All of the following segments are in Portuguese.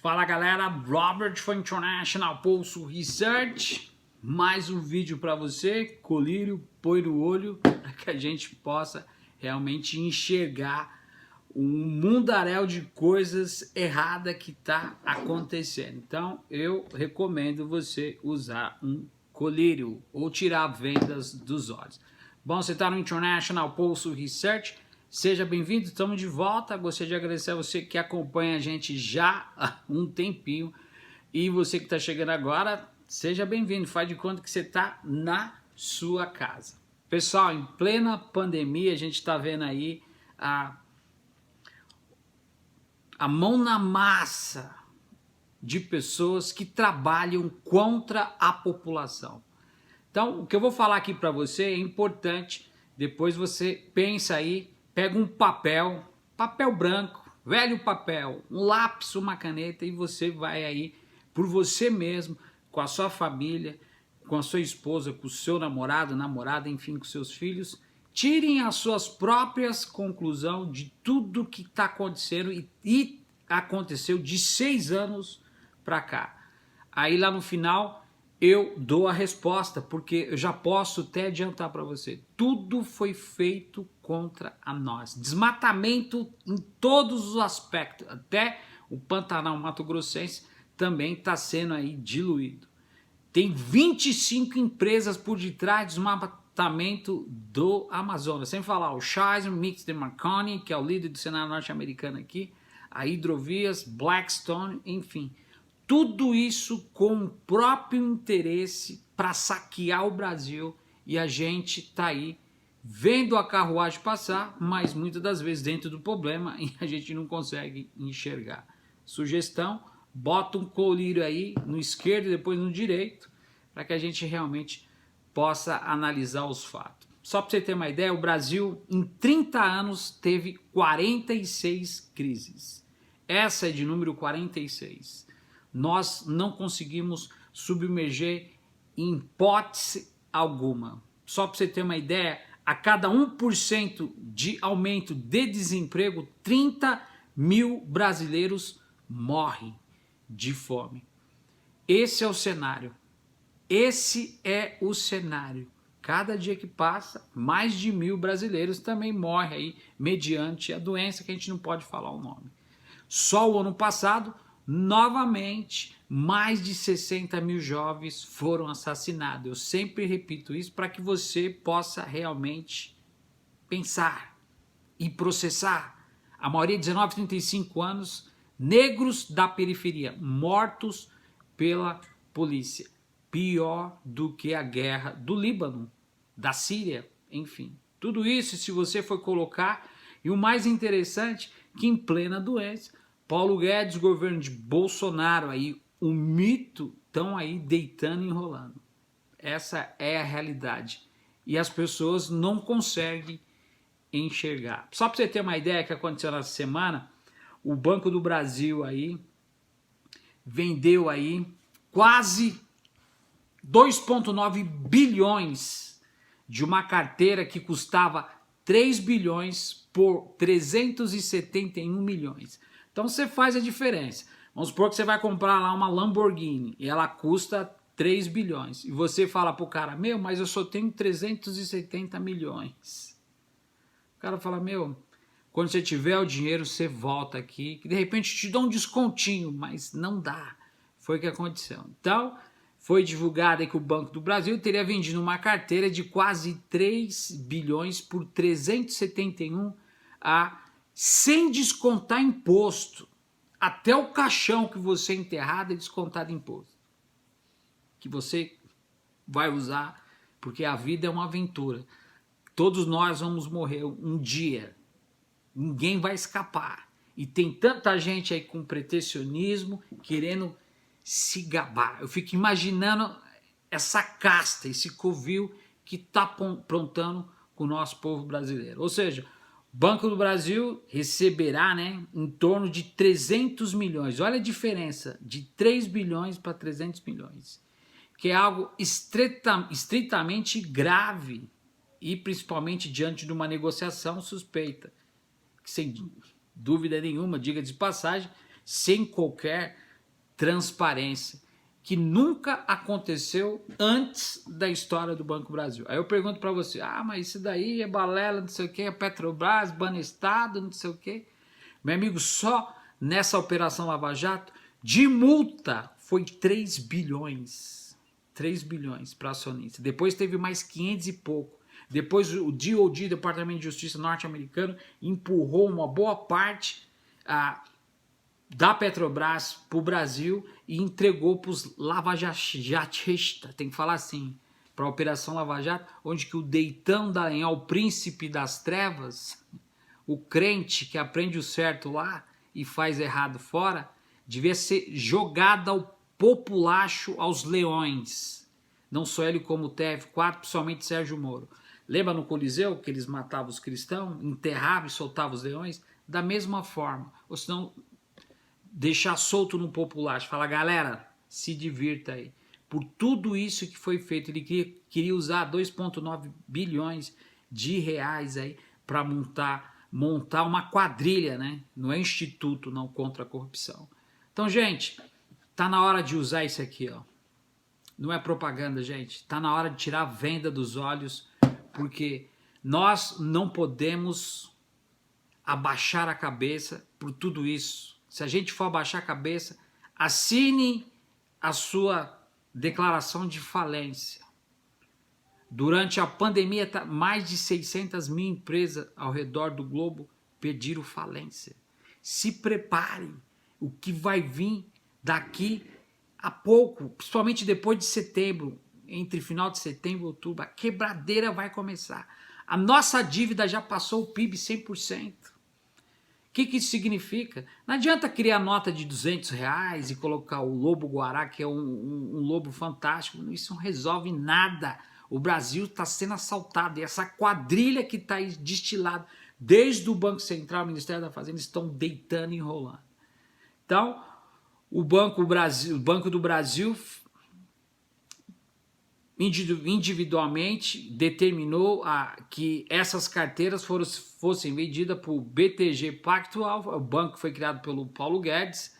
Fala galera, Robert for International Pulso Research, mais um vídeo para você, colírio, põe no olho, para que a gente possa realmente enxergar um mundaréu de coisas erradas que está acontecendo. Então eu recomendo você usar um colírio ou tirar vendas dos olhos. Bom, você está no International Pulso Research. Seja bem-vindo, estamos de volta. Gostaria de agradecer a você que acompanha a gente já há um tempinho. E você que está chegando agora, seja bem-vindo. Faz de conta que você está na sua casa. Pessoal, em plena pandemia, a gente está vendo aí a mão na massa de pessoas que trabalham contra a população. Então, o que eu vou falar aqui para você é importante. Depois você pensa aí, pega um papel branco, velho papel, um lápis, uma caneta e você vai aí por você mesmo, com a sua família, com a sua esposa, com o seu namorado, namorada, enfim, com seus filhos, tirem as suas próprias conclusões de tudo que está acontecendo e aconteceu de 6 anos para cá. Aí lá no final eu dou a resposta, porque eu já posso até adiantar para você. Tudo foi feito contra a nós. Desmatamento em todos os aspectos. Até o Pantanal Mato Grossense também está sendo aí diluído. Tem 25 empresas por detrás do desmatamento do Amazonas. Sem falar o Charles Mix de Marconi, que é o líder do Senado norte-americano aqui, a Hidrovias, Blackstone, enfim. Tudo isso com o próprio interesse para saquear o Brasil, e a gente está aí vendo a carruagem passar, mas muitas das vezes dentro do problema e a gente não consegue enxergar. Sugestão, bota um colírio aí no esquerdo e depois no direito, para que a gente realmente possa analisar os fatos. Só para você ter uma ideia, o Brasil em 30 anos teve 46 crises. Essa é de número 46. Nós não conseguimos submerger em hipótese alguma. Só para você ter uma ideia, a cada 1% de aumento de desemprego, 30 mil brasileiros morrem de fome. Esse é o cenário. Esse é o cenário. Cada dia que passa, mais de 1.000 brasileiros também morrem aí mediante a doença que a gente não pode falar o nome. Só o ano passado, novamente, mais de 60 mil jovens foram assassinados. Eu sempre repito isso para que você possa realmente pensar e processar. A maioria 19 a 35 anos, negros da periferia, mortos pela polícia. Pior do que a guerra do Líbano, da Síria, enfim. Tudo isso, se você for colocar, e o mais interessante, que em plena doença, Paulo Guedes, governo de Bolsonaro, aí, o mito estão aí deitando e enrolando. Essa é a realidade. E as pessoas não conseguem enxergar. Só para você ter uma ideia que aconteceu nessa semana, o Banco do Brasil aí vendeu aí quase 2,9 bilhões de uma carteira que custava 3 bilhões por 371 milhões. Então você faz a diferença. Vamos supor que você vai comprar lá uma Lamborghini e ela custa 3 bilhões. E você fala pro cara, meu, mas eu só tenho 370 milhões. O cara fala, meu, quando você tiver o dinheiro, você volta aqui, que de repente te dá um descontinho, mas não dá. Foi o que aconteceu. Então, foi divulgado aí que o Banco do Brasil teria vendido uma carteira de quase 3 bilhões por 371 sem descontar imposto. Até o caixão que você enterrado é descontado imposto. Que você vai usar, porque a vida é uma aventura. Todos nós vamos morrer um dia. Ninguém vai escapar. E tem tanta gente aí com pretensionismo, querendo se gabar. Eu fico imaginando essa casta, esse covil que está aprontando com o nosso povo brasileiro. Ou seja, o Banco do Brasil receberá, né, em torno de 300 milhões. Olha a diferença de 3 bilhões para 300 milhões. Que é algo estritamente grave e principalmente diante de uma negociação suspeita. Que sem dúvida nenhuma, diga de passagem, sem qualquer transparência que nunca aconteceu antes da história do Banco Brasil. Aí eu pergunto para você, mas isso daí é balela, não sei o que, a Petrobras, Banestado, não sei o que. Meu amigo, só nessa Operação Lava Jato, de multa, foi 3 bilhões. 3 bilhões para acionista. Depois teve mais 500 e pouco. Depois o DOJ, Departamento de Justiça norte-americano, empurrou uma boa parte da Petrobras para o Brasil e entregou para os lavajatistas, tem que falar assim, para a Operação Lava Jato, onde que o Deitão Dallagnol, o príncipe das trevas, o crente que aprende o certo lá e faz errado fora, devia ser jogado ao populacho, aos leões. Não só ele como o TF4, principalmente Sérgio Moro. Lembra no Coliseu que eles matavam os cristãos, enterravam e soltavam os leões? Da mesma forma. Ou senão, deixar solto no populacho. Falar, galera, se divirta aí. Por tudo isso que foi feito, ele queria usar 2,9 bilhões de reais aí para montar uma quadrilha, né? Não é instituto, não, contra a corrupção. Então, gente, tá na hora de usar isso aqui, ó. Não é propaganda, gente. Tá na hora de tirar a venda dos olhos, porque nós não podemos abaixar a cabeça por tudo isso. Se a gente for abaixar a cabeça, assine a sua declaração de falência. Durante a pandemia, mais de 600 mil empresas ao redor do globo pediram falência. Se preparem. O que vai vir daqui a pouco, principalmente depois de setembro, entre final de setembro e outubro, a quebradeira vai começar. A nossa dívida já passou o PIB 100%. O que isso significa? Não adianta criar nota de R$200 e colocar o lobo-guará, que é um lobo fantástico. Isso não resolve nada. O Brasil está sendo assaltado. E essa quadrilha que está aí destilada, desde o Banco Central, o Ministério da Fazenda, estão deitando e enrolando. Então, o Banco do Brasil individualmente determinou que essas carteiras fossem vendidas para o BTG Pactual, o banco que foi criado pelo Paulo Guedes,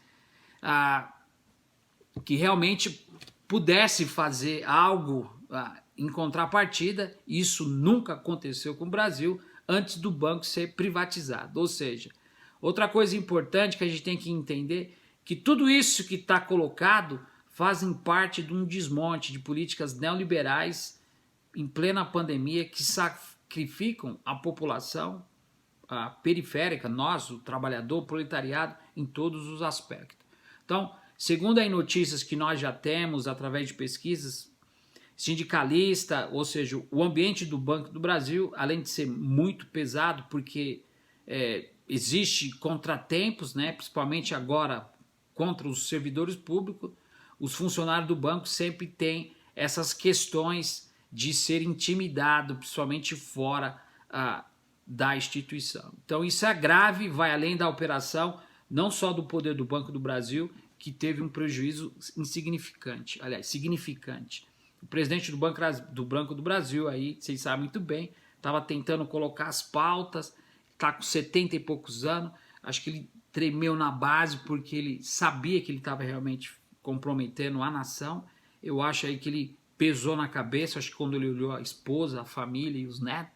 que realmente pudesse fazer algo em contrapartida. Isso nunca aconteceu com o Brasil antes do banco ser privatizado. Ou seja, outra coisa importante que a gente tem que entender, que tudo isso que está colocado fazem parte de um desmonte de políticas neoliberais em plena pandemia que sacrificam a população periférica, nós, o trabalhador, o proletariado, em todos os aspectos. Então, segundo as notícias que nós já temos através de pesquisas, sindicalista, ou seja, o ambiente do Banco do Brasil, além de ser muito pesado, porque existe contratempos, né, principalmente agora contra os servidores públicos, os funcionários do banco sempre têm essas questões de ser intimidado, principalmente fora da instituição. Então isso é grave, vai além da operação, não só do poder do Banco do Brasil, que teve um prejuízo insignificante, aliás, significante. O presidente do Banco do Brasil, aí, vocês sabem muito bem, estava tentando colocar as pautas, está com 70 e poucos anos, acho que ele tremeu na base porque ele sabia que ele estava realmente comprometendo a nação. Eu acho aí que ele pesou na cabeça, acho que quando ele olhou a esposa, a família e os netos.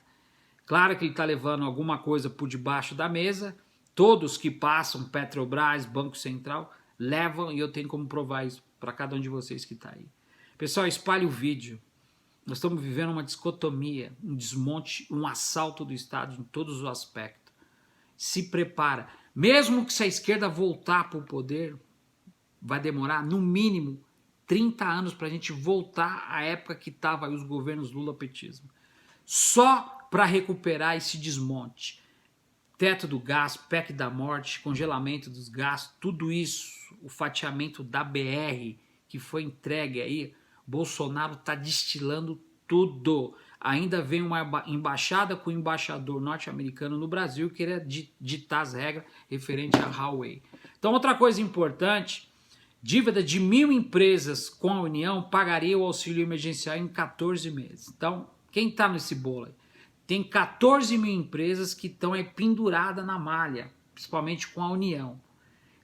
Claro que ele está levando alguma coisa por debaixo da mesa. Todos que passam, Petrobras, Banco Central, levam, e eu tenho como provar isso para cada um de vocês que está aí. Pessoal, espalhe o vídeo. Nós estamos vivendo uma dicotomia, um desmonte, um assalto do Estado em todos os aspectos. Se prepara. Mesmo que se a esquerda voltar para o poder, vai demorar no mínimo 30 anos para a gente voltar à época que estava os governos Lula-petismo. Só para recuperar esse desmonte. Teto do gás, PEC da morte, congelamento dos gastos, tudo isso, o fatiamento da BR que foi entregue aí, Bolsonaro está destilando tudo. Ainda vem uma embaixada com o embaixador norte-americano no Brasil querer ditar as regras referente à Huawei. Então, outra coisa importante, dívida de 1.000 empresas com a União pagaria o auxílio emergencial em 14 meses. Então, quem está nesse bolo aí? Tem 14 mil empresas que estão penduradas na malha, principalmente com a União.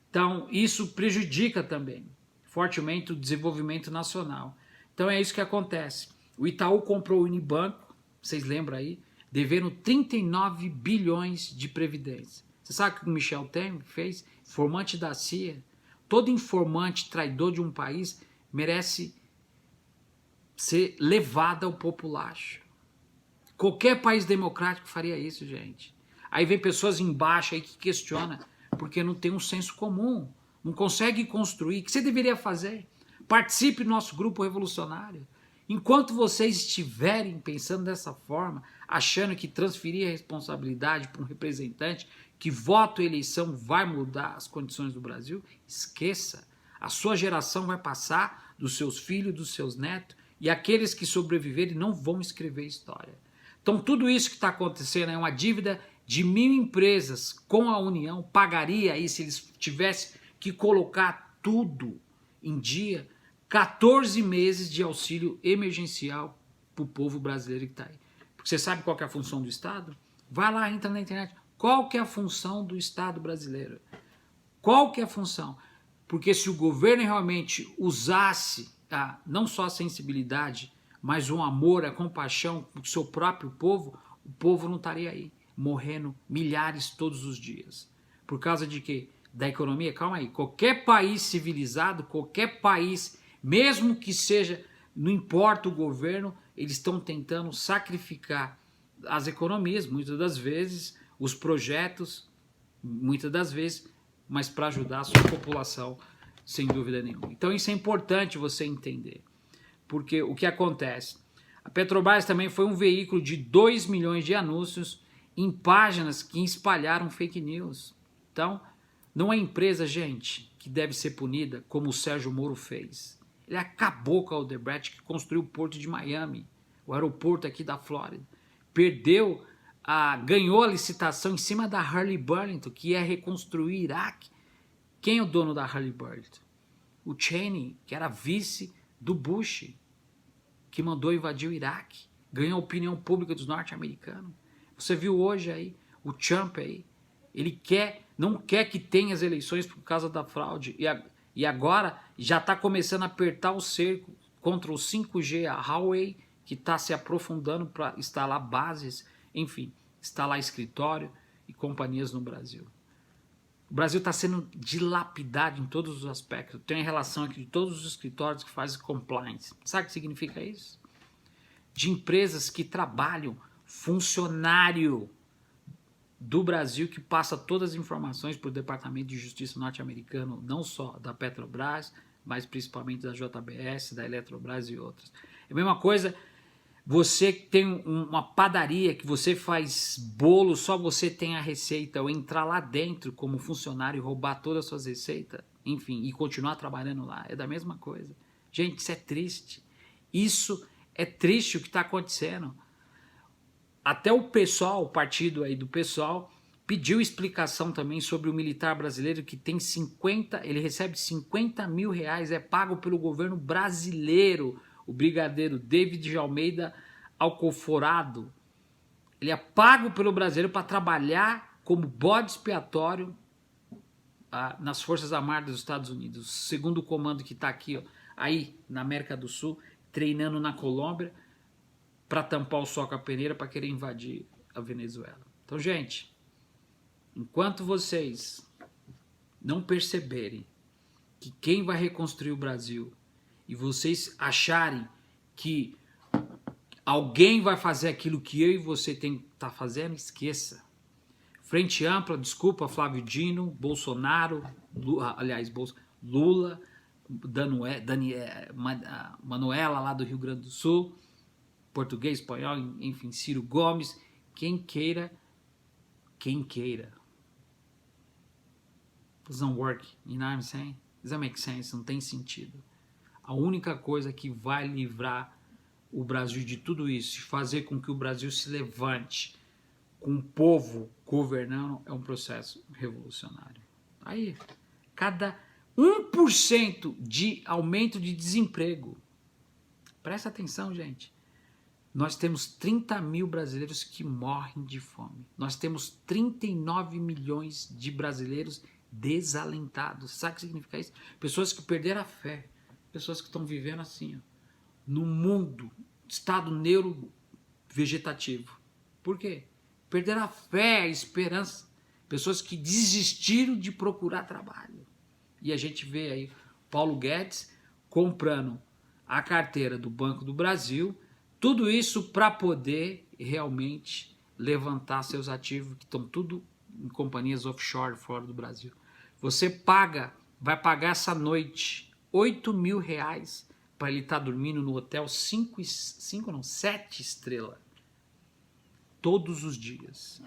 Então, isso prejudica também. fortemente o desenvolvimento nacional. Então é isso que acontece. O Itaú comprou o Unibanco, vocês lembram aí, devendo 39 bilhões de previdência. Você sabe o que o Michel Temer fez? Informante da CIA. Todo informante traidor de um país merece ser levado ao populacho. Qualquer país democrático faria isso, gente. Aí vem pessoas embaixo aí que questionam, porque não tem um senso comum, não consegue construir. O que você deveria fazer? Participe do nosso grupo revolucionário. Enquanto vocês estiverem pensando dessa forma, achando que transferir a responsabilidade para um representante, que voto e eleição vai mudar as condições do Brasil, esqueça. A sua geração vai passar dos seus filhos, dos seus netos, e aqueles que sobreviverem não vão escrever história. Então tudo isso que está acontecendo é uma dívida de 1.000 empresas com a União, pagaria aí, se eles tivessem que colocar tudo em dia, 14 meses de auxílio emergencial para o povo brasileiro que está aí. Porque você sabe qual que é a função do Estado? Vai lá, entra na internet. Qual que é a função do Estado brasileiro? Qual que é a função? Porque se o governo realmente usasse não só a sensibilidade, mas o amor, a compaixão com o seu próprio povo, o povo não estaria aí, morrendo milhares todos os dias. Por causa de quê? Da economia? Calma aí. Qualquer país civilizado, qualquer país, mesmo que seja, não importa o governo, eles estão tentando sacrificar as economias, muitas das vezes, os projetos, muitas das vezes, mas para ajudar a sua população, sem dúvida nenhuma. Então isso é importante você entender. Porque o que acontece? A Petrobras também foi um veículo de 2 milhões de anúncios em páginas que espalharam fake news. Então, não é empresa, gente, que deve ser punida como o Sérgio Moro fez. Ele acabou com a Odebrecht, que construiu o porto de Miami, o aeroporto aqui da Flórida. Ganhou a licitação em cima da Halliburton, que ia reconstruir o Iraque. Quem é o dono da Halliburton? O Cheney, que era vice do Bush, que mandou invadir o Iraque. Ganhou a opinião pública dos norte-americanos. Você viu hoje aí, o Trump aí, ele não quer que tenha as eleições por causa da fraude. E agora já está começando a apertar o cerco contra o 5G, a Huawei, que está se aprofundando para instalar bases, enfim, instalar escritório e companhias no Brasil. O Brasil está sendo dilapidado em todos os aspectos. Tem a relação aqui de todos os escritórios que fazem compliance. Sabe o que significa isso? De empresas que trabalham, funcionário do Brasil que passa todas as informações para o Departamento de Justiça norte-americano, não só da Petrobras, mas principalmente da JBS, da Eletrobras e outras. É a mesma coisa, você tem uma padaria que você faz bolo, só você tem a receita, ou entrar lá dentro como funcionário e roubar todas as suas receitas, enfim, e continuar trabalhando lá, é da mesma coisa. Gente, isso é triste. Isso é triste o que está acontecendo. Até o PSOL, o partido aí do PSOL, pediu explicação também sobre o militar brasileiro que tem ele recebe 50 mil reais, é pago pelo governo brasileiro, o brigadeiro David de Almeida Alcoforado. Ele é pago pelo brasileiro para trabalhar como bode expiatório nas Forças Armadas dos Estados Unidos. Segundo o comando que está aqui, ó, aí na América do Sul, treinando na Colômbia, para tampar o sol com a peneira para querer invadir a Venezuela. Então, gente, enquanto vocês não perceberem que quem vai reconstruir o Brasil e vocês acharem que alguém vai fazer aquilo que eu e você tem que estar fazendo, esqueça. Frente Ampla, desculpa, Flávio Dino, Bolsonaro, Lula, Manuela lá do Rio Grande do Sul, português, espanhol, enfim, Ciro Gomes, quem queira. Doesn't work, you know what I'm saying? Doesn't make sense, não tem sentido. A única coisa que vai livrar o Brasil de tudo isso, fazer com que o Brasil se levante com o povo governando, é um processo revolucionário. Aí, cada 1% de aumento de desemprego, presta atenção, gente, nós temos 30 mil brasileiros que morrem de fome. Nós temos 39 milhões de brasileiros desalentados. Sabe o que significa isso? Pessoas que perderam a fé, pessoas que estão vivendo assim, ó, no mundo, estado neurovegetativo. Por quê? Perderam a fé, a esperança. Pessoas que desistiram de procurar trabalho. E a gente vê aí Paulo Guedes comprando a carteira do Banco do Brasil, tudo isso para poder realmente levantar seus ativos, que estão tudo em companhias offshore fora do Brasil. Você vai pagar essa noite R$ 8.000 para ele estar dormindo no hotel 7 estrelas todos os dias.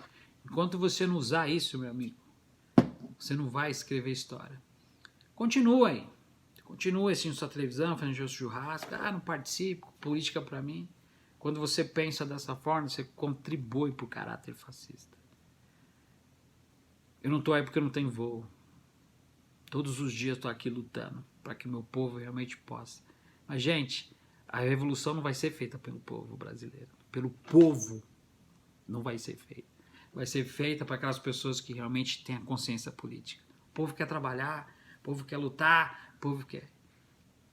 Enquanto você não usar isso, meu amigo, você não vai escrever história. Continua aí. Continua assistindo sua televisão, fazendo seu churrasco. Não participo, política para mim. Quando você pensa dessa forma, você contribui para o caráter fascista. Eu não estou aí porque eu não tenho voo. Todos os dias estou aqui lutando para que meu povo realmente possa. Mas, gente, a revolução não vai ser feita pelo povo brasileiro. Pelo povo não vai ser feita. Vai ser feita para aquelas pessoas que realmente têm a consciência política. O povo quer trabalhar, o povo quer lutar, o povo quer.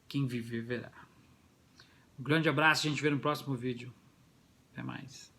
Quem viver verá. Um grande abraço, a gente vê no próximo vídeo. Até mais.